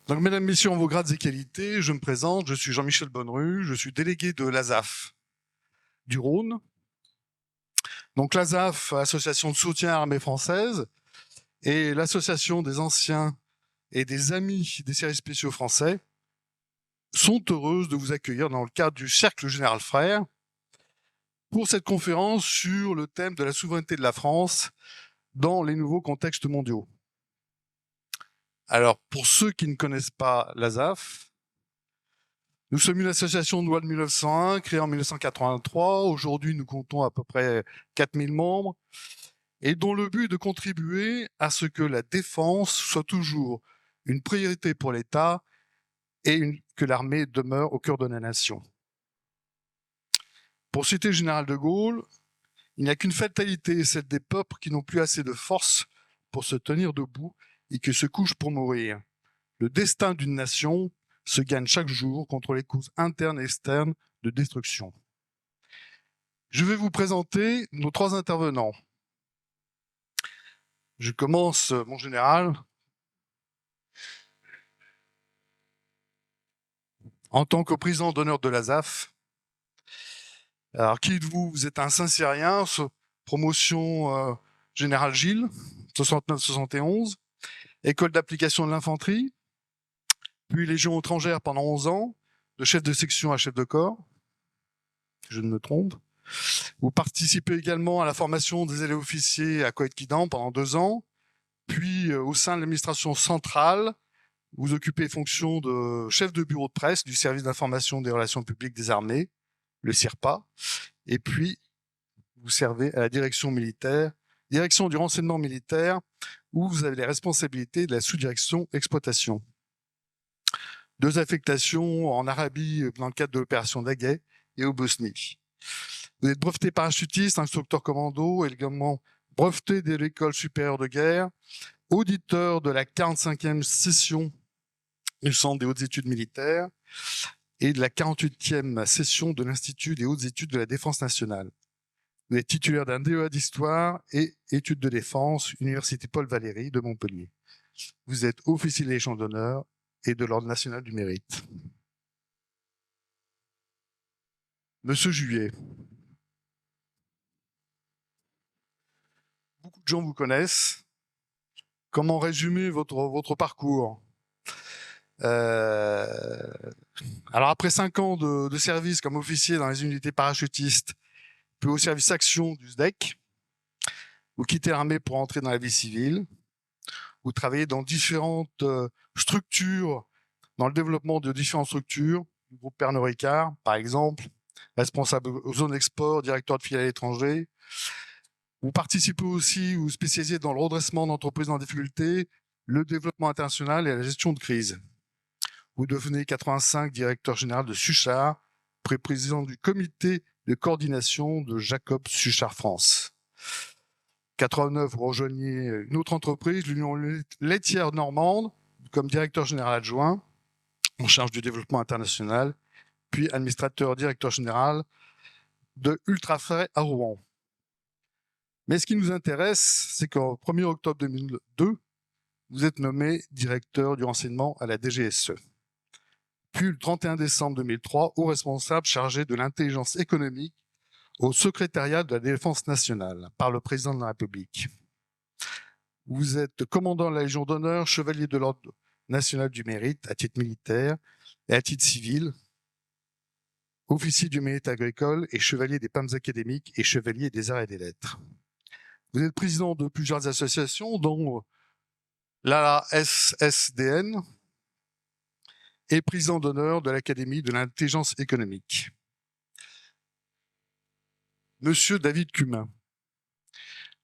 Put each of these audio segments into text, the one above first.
Donc, mesdames, messieurs, en vos grades et qualités, je me présente, je suis Jean-Michel Bonnerue, je suis délégué de l'ASAF du Rhône. Donc, l'ASAF, Association de soutien à l'armée française, et l'association des anciens et des amis des services spéciaux français sont heureuses de vous accueillir dans le cadre du Cercle Général Frères pour cette conférence sur le thème de la souveraineté de la France dans les nouveaux contextes mondiaux. Alors, pour ceux qui ne connaissent pas l'ASAF, nous sommes une association de loi de 1901, créée en 1983. Aujourd'hui, nous comptons à peu près 4000 membres et dont le but est de contribuer à ce que la défense soit toujours une priorité pour l'État et que l'armée demeure au cœur de la nation. Pour citer le général de Gaulle, il n'y a qu'une fatalité, celle des peuples qui n'ont plus assez de force pour se tenir debout et qui se couchent pour mourir. Le destin d'une nation se gagne chaque jour contre les causes internes et externes de destruction. Je vais vous présenter nos trois intervenants. Je commence, mon général. En tant que président d'honneur de l'ASAF. Alors, qui êtes-vous? Vous êtes un Saint-Cyrien, promotion Général Gilles, 69-71, école d'application de l'infanterie, puis Légion étrangère pendant 11 ans, de chef de section à chef de corps, je ne me trompe. Vous participez également à la formation des élèves officiers à Coët-Quidan pendant 2 ans, puis au sein de l'administration centrale, vous occupez les fonctions de chef de bureau de presse du service d'information des relations publiques des armées, le CIRPA, et puis vous servez à la direction militaire, direction du renseignement militaire, où vous avez les responsabilités de la sous-direction exploitation. 2 affectations en Arabie dans le cadre de l'opération Daguet et au Bosnie. Vous êtes breveté parachutiste, instructeur commando, également breveté de l'école supérieure de guerre, auditeur de la 45e session du Centre des hautes études militaires et de la 48e session de l'Institut des hautes études de la défense nationale. Vous êtes titulaire d'un DEA d'histoire et études de défense, Université Paul Valéry de Montpellier. Vous êtes officier de Légion d'honneur et de l'Ordre national du mérite. Monsieur Juillet. Beaucoup de gens vous connaissent. Comment résumer votre parcours? Alors après 5 ans de service comme officier dans les unités parachutistes, puis au service action du SDEC, vous quittez l'armée pour entrer dans la vie civile. Vous travaillez dans différentes structures, dans le développement de différentes structures, du groupe Pernod Ricard, par exemple, responsable aux zones export, directeur de filiale à l'étranger. Vous participez aussi, vous spécialisez dans le redressement d'entreprises en difficulté, le développement international et la gestion de crise. Vous devenez 85 directeur général de Suchard, président du comité de coordination de Jacob Suchard France. 89, vous rejoignez une autre entreprise, l'Union laitière normande, comme directeur général adjoint, en charge du développement international, puis administrateur directeur général de Ultrafrais à Rouen. Mais ce qui nous intéresse, c'est qu'au 1er octobre 2002, vous êtes nommé directeur du renseignement à la DGSE. Puis le 31 décembre 2003, haut responsable chargé de l'intelligence économique au secrétariat de la Défense nationale par le président de la République. Vous êtes commandant de la Légion d'honneur, chevalier de l'Ordre national du mérite à titre militaire et à titre civil, officier du mérite agricole et chevalier des palmes académiques et chevalier des arts et des lettres. Vous êtes président de plusieurs associations, dont la SSDN et président d'honneur de l'Académie de l'intelligence économique. Monsieur David Cumin,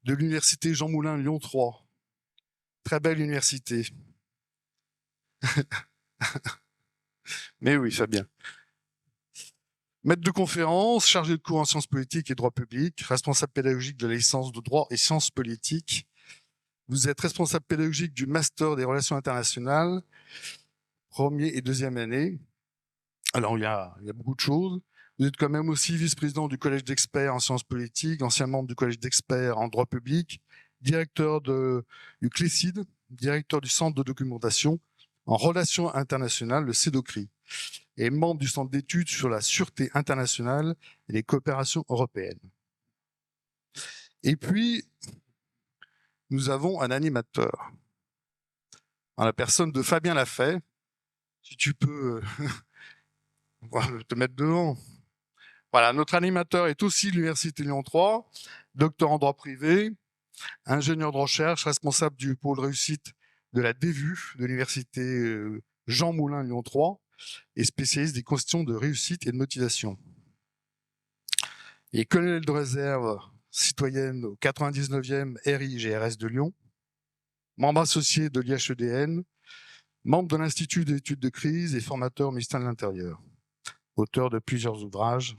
de l'Université Jean Moulin Lyon 3. Très belle université. Mais oui, Fabien. Maître de conférence, chargé de cours en sciences politiques et droit public, responsable pédagogique de la licence de droit et sciences politiques. Vous êtes responsable pédagogique du master des relations internationales, 1er et 2e année. Alors, il y a beaucoup de choses. Vous êtes quand même aussi vice-président du collège d'experts en sciences politiques, ancien membre du collège d'experts en droit public, directeur du CLECID, directeur du centre de documentation, en relations internationales, le CEDOCRI, et membre du Centre d'études sur la sûreté internationale et les coopérations européennes. Et puis, nous avons un animateur, en la personne de Fabien Lafay. Si tu peux te mettre devant. Voilà, notre animateur est aussi de l'Université Lyon 3, docteur en droit privé, ingénieur de recherche, responsable du pôle réussite de la DVU de l'Université Jean Moulin Lyon 3 et spécialiste des questions de réussite et de motivation. Il est colonel de réserve citoyenne au 99e RIGRS de Lyon, membre associé de l'IHEDN, membre de l'Institut d'études de crise et formateur au ministère de l'Intérieur, auteur de plusieurs ouvrages.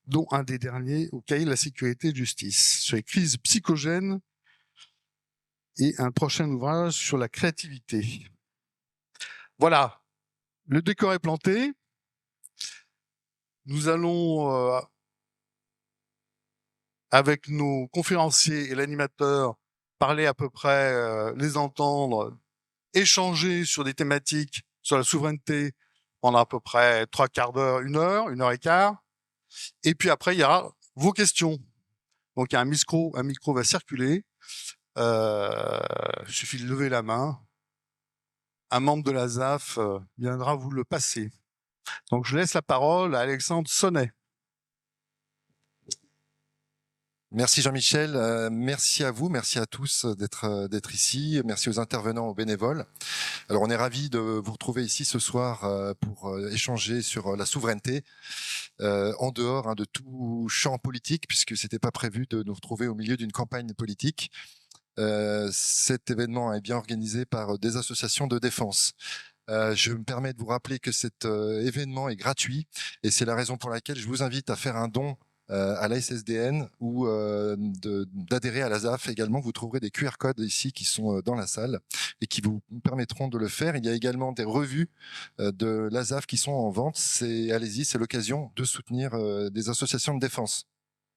Dont un des derniers au cahier de la sécurité et de justice, sur les crises psychogènes, et un prochain ouvrage sur la créativité. Voilà, le décor est planté. Nous allons, avec nos conférenciers et l'animateur, parler à peu près, les entendre, échanger sur des thématiques sur la souveraineté pendant à peu près 3/4 d'heure, 1 heure et quart. Et puis après, il y aura vos questions. Donc, il y a un micro va circuler. Il suffit de lever la main. Un membre de la ZAF viendra vous le passer. Donc, je laisse la parole à Alexandre Sonnet. Merci Jean-Michel, merci à vous, merci à tous d'être ici, merci aux intervenants, aux bénévoles. Alors on est ravis de vous retrouver ici ce soir pour échanger sur la souveraineté en dehors de tout champ politique, puisque c'était pas prévu de nous retrouver au milieu d'une campagne politique. Cet événement est bien organisé par des associations de défense. Je me permets de vous rappeler que cet événement est gratuit et c'est la raison pour laquelle je vous invite à faire un don à la SSDN ou d'adhérer à la ZAF également. Vous trouverez des QR codes ici qui sont dans la salle et qui vous permettront de le faire. Il y a également des revues de la ZAF qui sont en vente. Allez-y, c'est l'occasion de soutenir des associations de défense.